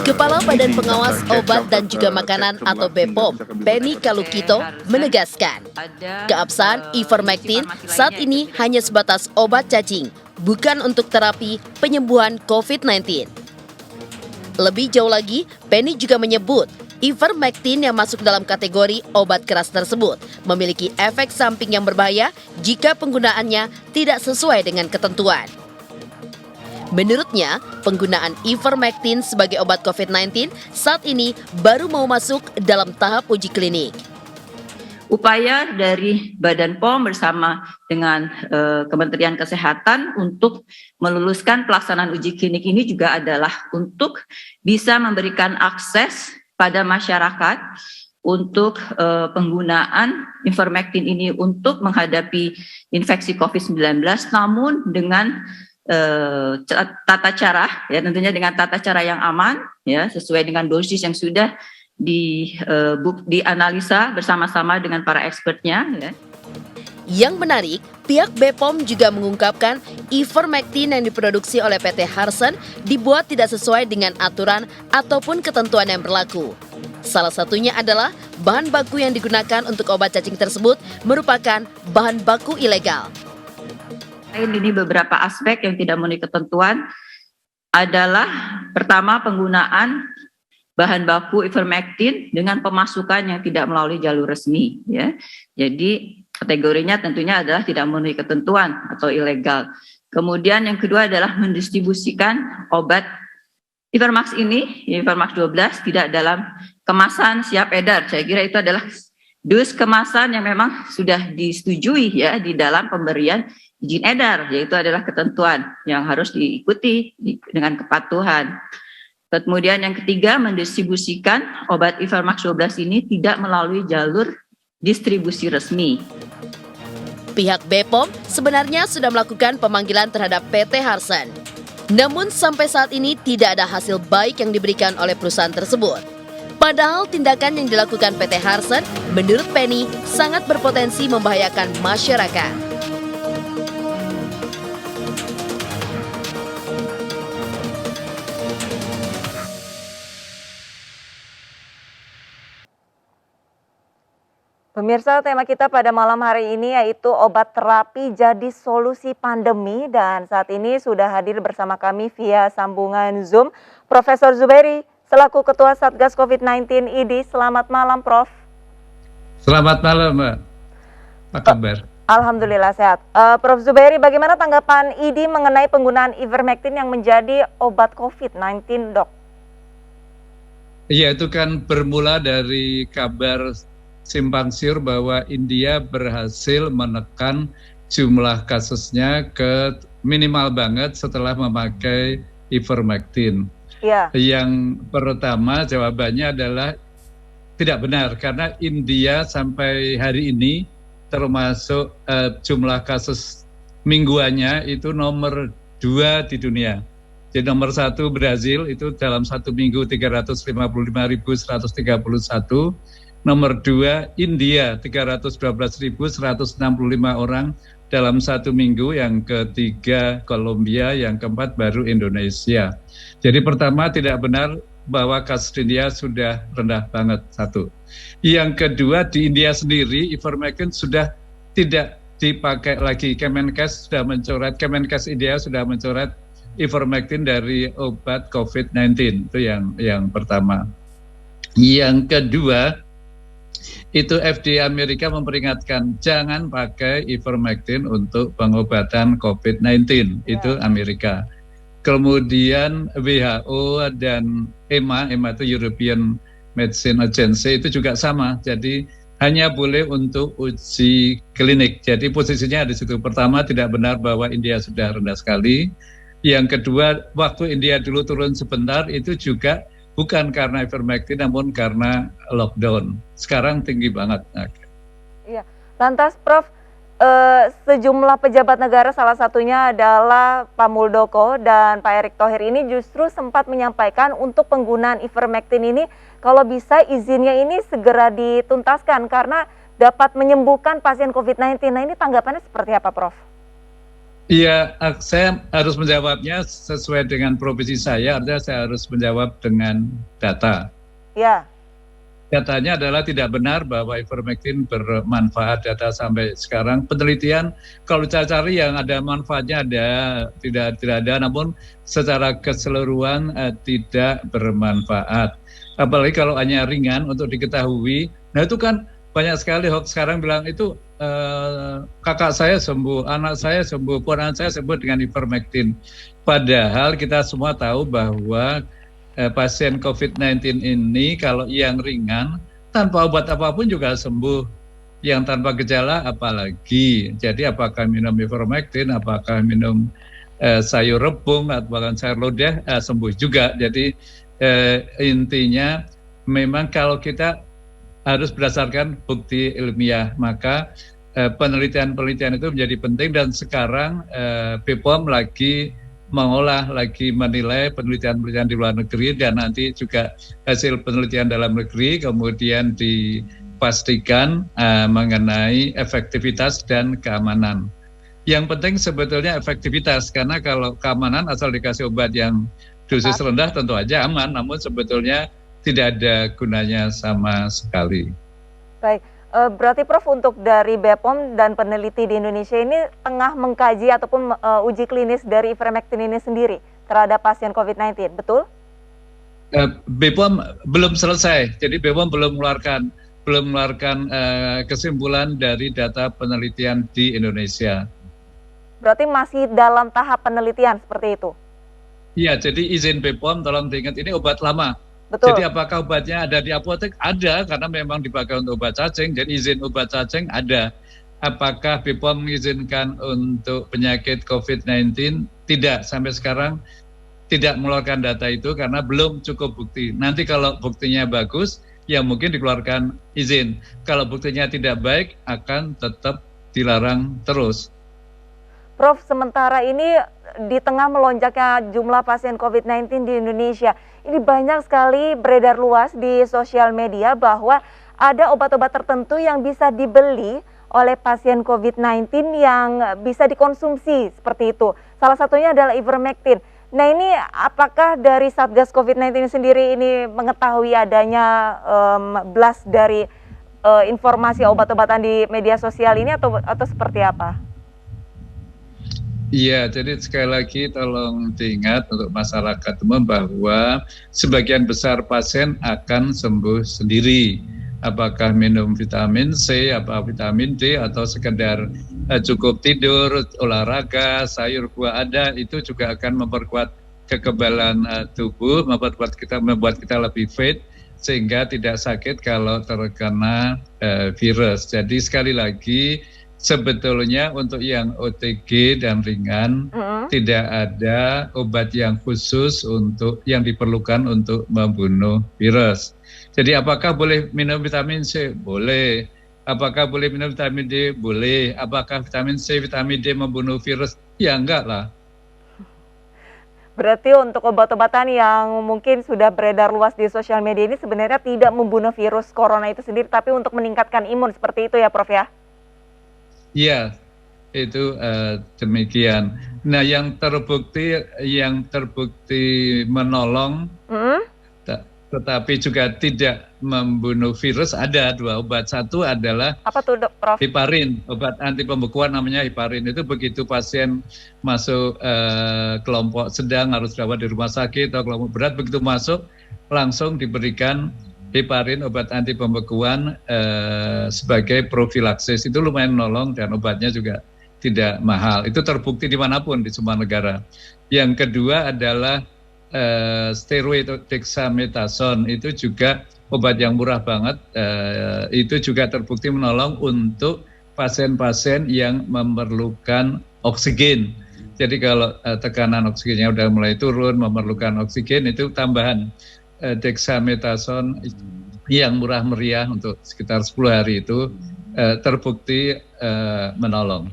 Kepala Badan Pengawas Obat dan juga Makanan atau BPOM, Penny Kalukito, menegaskan, keabsahan ivermectin saat ini hanya sebatas obat cacing, bukan untuk terapi penyembuhan COVID-19. Lebih jauh lagi, Penny juga menyebut ivermectin yang masuk dalam kategori obat keras tersebut memiliki efek samping yang berbahaya jika penggunaannya tidak sesuai dengan ketentuan. Menurutnya, penggunaan ivermectin sebagai obat COVID-19 saat ini baru mau masuk dalam tahap uji klinik. Upaya dari Badan POM bersama dengan Kementerian Kesehatan untuk meluluskan pelaksanaan uji klinik ini juga adalah untuk bisa memberikan akses pada masyarakat untuk penggunaan ivermectin ini untuk menghadapi infeksi COVID-19, namun dengan tata cara, ya tentunya dengan tata cara yang aman, ya sesuai dengan dosis yang sudah dianalisa bersama-sama dengan para expertnya. Ya. Yang menarik, pihak BPOM juga mengungkapkan ivermectin yang diproduksi oleh PT Harsen dibuat tidak sesuai dengan aturan ataupun ketentuan yang berlaku. Salah satunya adalah bahan baku yang digunakan untuk obat cacing tersebut merupakan bahan baku ilegal. Ini beberapa aspek yang tidak memenuhi ketentuan adalah pertama penggunaan bahan baku ivermectin dengan pemasukan yang tidak melalui jalur resmi, ya. Jadi kategorinya tentunya adalah tidak memenuhi ketentuan atau ilegal. Kemudian yang kedua adalah mendistribusikan obat Ivermax ini, Ivermax 12 tidak dalam kemasan siap edar. Saya kira itu adalah dus kemasan yang memang sudah disetujui ya di dalam pemberian izin edar, yaitu adalah ketentuan yang harus diikuti dengan kepatuhan. Kemudian yang ketiga, mendistribusikan obat Ivermax 12 ini tidak melalui jalur distribusi resmi. Pihak BPOM sebenarnya sudah melakukan pemanggilan terhadap PT Harsen. Namun sampai saat ini tidak ada hasil baik yang diberikan oleh perusahaan tersebut. Padahal tindakan yang dilakukan PT Harsen menurut Penny sangat berpotensi membahayakan masyarakat. Pemirsa, tema kita pada malam hari ini yaitu obat terapi jadi solusi pandemi, dan saat ini sudah hadir bersama kami via sambungan Zoom Profesor Zubairi selaku Ketua Satgas COVID-19 ID. Selamat malam, Prof. Selamat malam, Mbak. Apa kabar? Alhamdulillah sehat. Prof. Zubairi, bagaimana tanggapan ID mengenai penggunaan ivermectin yang menjadi obat COVID-19, Dok? Iya, itu kan bermula dari kabar simpang siur bahwa India berhasil menekan jumlah kasusnya ke minimal banget setelah memakai ivermectin. Ya. Yang pertama jawabannya adalah tidak benar, karena India sampai hari ini termasuk jumlah kasus mingguannya itu nomor 2 di dunia. Jadi nomor 1 Brazil itu dalam satu minggu 355.131. Nomor 2 India 312.165 orang dalam satu minggu. Yang ketiga Kolombia, yang keempat baru Indonesia. Jadi pertama tidak benar bahwa kasus di India sudah rendah banget, satu. Yang kedua, di India sendiri ivermectin sudah tidak dipakai lagi. Kemenkes India sudah mencoret ivermectin dari obat COVID-19. Itu yang pertama. Yang kedua, itu FDA Amerika memperingatkan jangan pakai ivermectin untuk pengobatan COVID-19. Itu Amerika. Kemudian WHO dan EMA itu European Medicine Agency itu juga sama. Jadi hanya boleh untuk uji klinik. Jadi posisinya di situ. Pertama, tidak benar bahwa India sudah rendah sekali. Yang kedua, waktu India dulu turun sebentar itu juga bukan karena ivermectin, namun karena lockdown. Sekarang tinggi banget. Iya. Lantas, Prof, sejumlah pejabat negara, salah satunya adalah Pak Muldoko dan Pak Erick Thohir ini justru sempat menyampaikan untuk penggunaan ivermectin ini kalau bisa izinnya ini segera dituntaskan karena dapat menyembuhkan pasien COVID-19. Nah, ini tanggapannya seperti apa, Prof? Iya, saya harus menjawabnya sesuai dengan profesi saya, artinya saya harus menjawab dengan data. Ya, Datanya adalah tidak benar bahwa ivermectin bermanfaat. Data sampai sekarang penelitian kalau kita cari yang ada manfaatnya ada, tidak ada, namun secara keseluruhan tidak bermanfaat. Apalagi kalau hanya ringan untuk diketahui. Nah itu kan banyak sekali hoax sekarang bilang itu kakak saya sembuh, anak saya sembuh, ponakan saya sembuh dengan ivermectin. Padahal kita semua tahu bahwa pasien COVID-19 ini kalau yang ringan tanpa obat apapun juga sembuh, yang tanpa gejala apalagi. Jadi apakah minum ivermectin, apakah minum sayur rebung, apakah sayur lodeh, sembuh juga. Jadi intinya memang kalau kita harus berdasarkan bukti ilmiah, maka penelitian-penelitian itu menjadi penting. Dan sekarang BPOM lagi menilai penelitian-penelitian di luar negeri, dan nanti juga hasil penelitian dalam negeri kemudian dipastikan mengenai efektivitas dan keamanan. Yang penting sebetulnya efektivitas, karena kalau keamanan asal dikasih obat yang dosis rendah tentu aja aman, namun sebetulnya tidak ada gunanya sama sekali. baik. Berarti Prof, untuk dari BPOM dan peneliti di Indonesia ini tengah mengkaji ataupun uji klinis dari ivermectin ini sendiri terhadap pasien COVID-19, betul? BPOM belum selesai, jadi BPOM belum mengeluarkan kesimpulan dari data penelitian di Indonesia. Berarti masih dalam tahap penelitian seperti itu? Iya, jadi izin BPOM tolong diingat ini obat lama. Betul. Jadi apakah obatnya ada di apotek? Ada, karena memang dipakai untuk obat cacing, jadi izin obat cacing ada. Apakah BPOM mengizinkan untuk penyakit COVID-19? Tidak, sampai sekarang tidak mengeluarkan data itu karena belum cukup bukti. Nanti kalau buktinya bagus, ya mungkin dikeluarkan izin. Kalau buktinya tidak baik, akan tetap dilarang terus. Prof, sementara ini di tengah melonjaknya jumlah pasien COVID-19 di Indonesia, ini banyak sekali beredar luas di sosial media bahwa ada obat-obat tertentu yang bisa dibeli oleh pasien COVID-19 yang bisa dikonsumsi seperti itu. Salah satunya adalah ivermectin. Nah ini apakah dari Satgas COVID-19 sendiri ini mengetahui adanya blast dari informasi obat-obatan di media sosial ini atau seperti apa? Iya, jadi sekali lagi tolong diingat untuk masyarakat umum bahwa sebagian besar pasien akan sembuh sendiri. Apakah minum vitamin C, apa vitamin D, atau sekedar cukup tidur, olahraga, sayur buah ada, itu juga akan memperkuat kekebalan tubuh, membuat kita lebih fit, sehingga tidak sakit kalau terkena virus. Jadi sekali lagi, sebetulnya untuk yang OTG dan ringan tidak ada obat yang khusus untuk yang diperlukan untuk membunuh virus. Jadi apakah boleh minum vitamin C? Boleh. Apakah boleh minum vitamin D? Boleh. Apakah vitamin C, vitamin D membunuh virus? Ya enggak lah. Berarti untuk obat-obatan yang mungkin sudah beredar luas di sosial media ini sebenarnya tidak membunuh virus corona itu sendiri, tapi untuk meningkatkan imun, seperti itu ya Prof ya? Iya, itu demikian. Nah, yang terbukti menolong, tetapi juga tidak membunuh virus ada dua obat. Satu adalah apa tuh Prof? heparin, obat anti pembekuan namanya heparin. Itu begitu pasien masuk kelompok sedang harus dirawat di rumah sakit atau kelompok berat, begitu masuk langsung diberikan heparin, obat anti pembekuan sebagai profilaksis. Itu lumayan menolong dan obatnya juga tidak mahal. Itu terbukti dimanapun di semua negara. Yang kedua adalah steroid dexamethasone, itu juga obat yang murah banget. Itu juga terbukti menolong untuk pasien-pasien yang memerlukan oksigen. Jadi kalau tekanan oksigennya udah mulai turun, memerlukan oksigen, itu tambahan dexamethasone yang murah meriah untuk sekitar 10 hari itu terbukti menolong.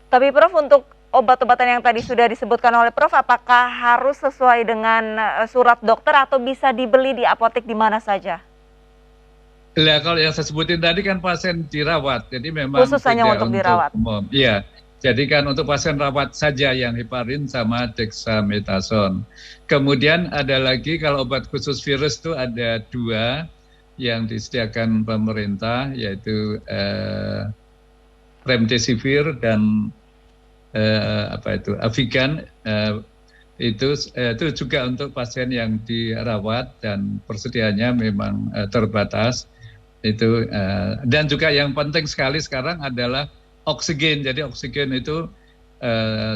Tapi Prof, untuk obat-obatan yang tadi sudah disebutkan oleh Prof, apakah harus sesuai dengan surat dokter atau bisa dibeli di apotek di mana saja? Nah, kalau yang saya sebutin tadi kan pasien dirawat, jadi memang khusus hanya untuk dirawat. Umum. Iya, Jadi kan untuk pasien rawat saja yang heparin sama dexamethasone. Kemudian ada lagi kalau obat khusus virus itu ada 2 yang disediakan pemerintah, yaitu remdesivir dan Avigan. Itu juga untuk pasien yang dirawat dan persediaannya memang terbatas. Dan juga yang penting sekali sekarang adalah oksigen. Jadi oksigen itu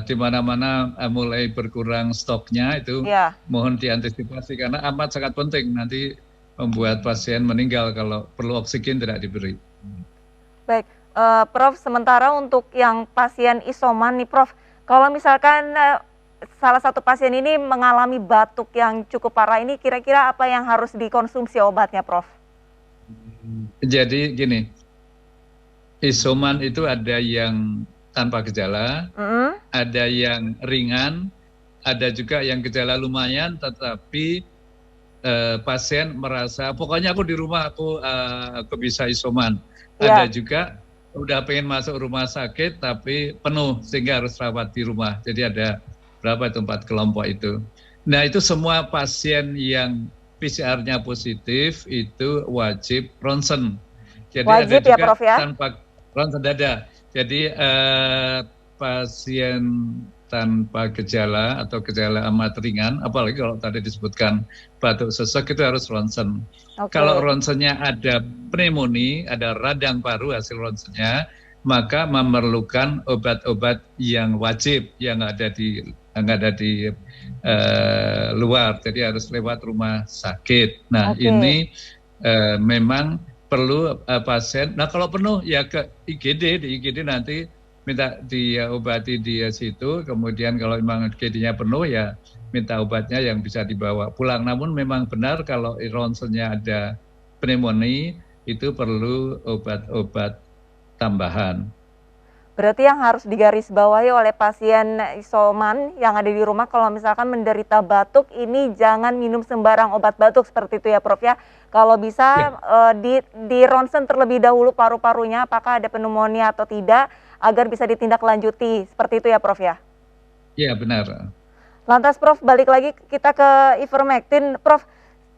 di mana-mana mulai berkurang stoknya, itu mohon diantisipasi karena amat sangat penting, nanti membuat pasien meninggal kalau perlu oksigen tidak diberi. Baik, Prof, sementara untuk yang pasien isoman nih Prof, kalau misalkan salah satu pasien ini mengalami batuk yang cukup parah ini, kira-kira apa yang harus dikonsumsi obatnya Prof? Jadi gini, isoman itu ada yang tanpa gejala, ada yang ringan, ada juga yang gejala lumayan, tetapi pasien merasa pokoknya aku di rumah aku bisa isoman. Ada juga udah pengen masuk rumah sakit tapi penuh sehingga harus rawat di rumah. Jadi ada berapa itu 4 kelompok itu. Nah itu semua pasien yang PCR-nya positif itu wajib ronsen. Jadi wajib ada juga Prof, tanpa ronsen dada. Jadi pasien tanpa gejala atau gejala amat ringan, apalagi kalau tadi disebutkan batuk sesek itu harus ronsen. Kalau ronsennya ada pneumonia, ada radang paru hasil ronsennya, maka memerlukan obat-obat yang wajib yang ada di luar, jadi harus lewat rumah sakit. Nah ini memang perlu pasien. Nah kalau penuh ya ke IGD, di IGD nanti minta diobati di situ, kemudian kalau memang IGD-nya penuh ya minta obatnya yang bisa dibawa pulang. Namun memang benar kalau ronsennya ada pneumonia itu perlu obat-obat tambahan. Berarti yang harus digarisbawahi oleh pasien isoman yang ada di rumah kalau misalkan menderita batuk ini jangan minum sembarang obat batuk seperti itu ya Prof ya. Kalau bisa di ronsen terlebih dahulu paru-parunya apakah ada pneumonia atau tidak agar bisa ditindaklanjuti seperti itu ya Prof ya. Iya benar. Lantas Prof, balik lagi kita ke ivermectin. Prof,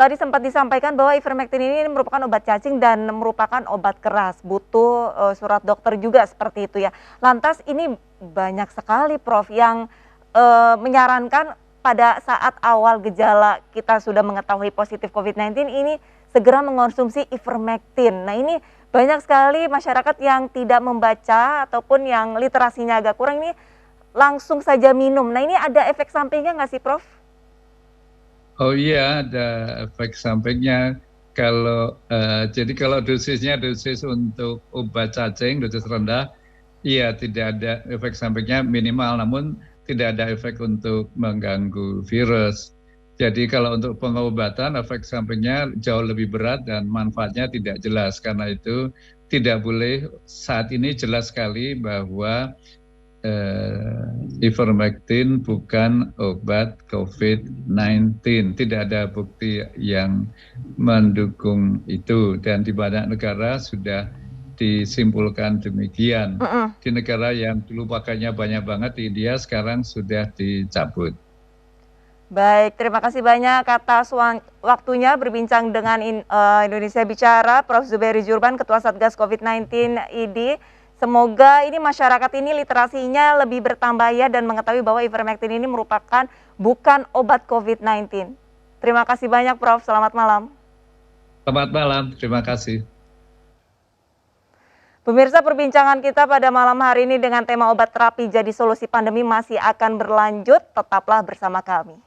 tadi sempat disampaikan bahwa ivermectin ini merupakan obat cacing dan merupakan obat keras, butuh surat dokter juga seperti itu ya. Lantas ini banyak sekali Prof yang menyarankan pada saat awal gejala kita sudah mengetahui positif COVID-19 ini segera mengonsumsi ivermectin. Nah ini banyak sekali masyarakat yang tidak membaca ataupun yang literasinya agak kurang ini langsung saja minum. Nah ini ada efek sampingnya nggak sih Prof? Oh iya, ada efek sampingnya. Jadi kalau dosisnya dosis untuk obat cacing, dosis rendah, iya tidak ada efek sampingnya minimal, namun tidak ada efek untuk mengganggu virus. Jadi kalau untuk pengobatan efek sampingnya jauh lebih berat dan manfaatnya tidak jelas. Karena itu tidak boleh saat ini jelas sekali bahwa ivermectin bukan obat COVID-19. Tidak ada bukti yang mendukung itu dan di banyak negara sudah disimpulkan demikian. Di negara yang dulu pakainya banyak banget di India sekarang sudah dicabut. Baik, terima kasih banyak atas waktunya berbincang dengan Indonesia Bicara, Prof. Zubairi Jurban, Ketua Satgas COVID-19 ID. Semoga ini masyarakat ini literasinya lebih bertambah ya dan mengetahui bahwa ivermectin ini merupakan bukan obat COVID-19. Terima kasih banyak Prof, selamat malam. Selamat malam, terima kasih. Pemirsa, perbincangan kita pada malam hari ini dengan tema obat terapi jadi solusi pandemi masih akan berlanjut, tetaplah bersama kami.